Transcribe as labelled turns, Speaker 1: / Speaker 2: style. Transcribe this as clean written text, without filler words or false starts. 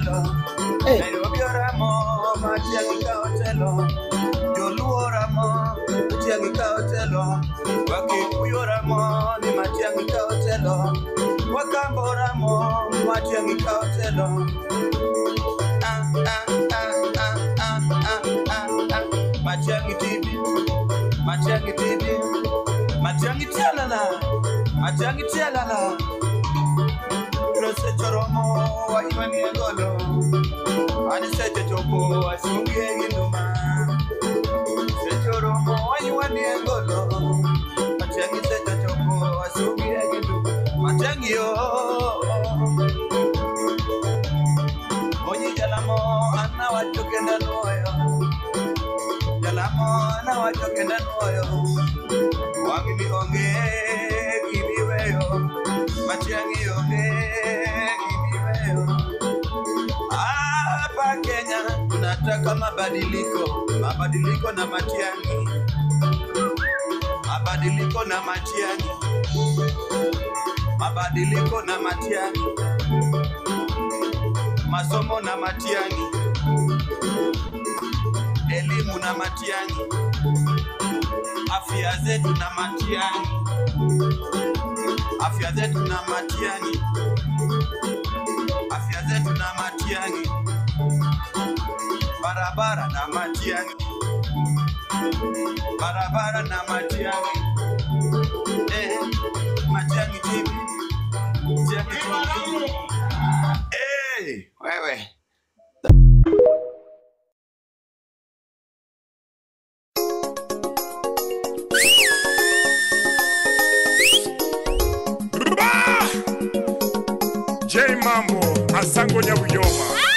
Speaker 1: otelo. Nairobi oramo, Matiang'i ka otelo. Joluo oramo, Matiang'i ka otelo. Wakikuyu oramo, ni Matiang'i ka otelo. Wakamba oramo, Matiang'i ka otelo. Matiang'i TV, Matiang'i TV, Matiang'i tialala, Matiang'i tialala. Rose choromo wa imani ngolo, ani seche chopo asungi nginduma. Se choromo wa imani ngolo, Matiang'i seche chopo asungi nginduma. Matiang'i yo, onyi jalamo ana wachokenda noyo. Jalamo ana wachokenda noyo. Wangini onge gibiweyo, Matiang'i onge gibiweyo. Hapa Kenya tunataka mabadiliko, mabadiliko na Matiang'i, mabadiliko na Matiang'i, mabadiliko na Matiang'i, masomo na Matiang'i, elimu na Matiang'i, afya zetu na Matiang'i, afya zetu na Matiang'i, afya zetu na Matiang'i, barabara na Matiang'i, barabara na Matiang'i. Matiang'i TV, Matiang'i TV. Wewe
Speaker 2: J Mambo Asango Nyabuyoma.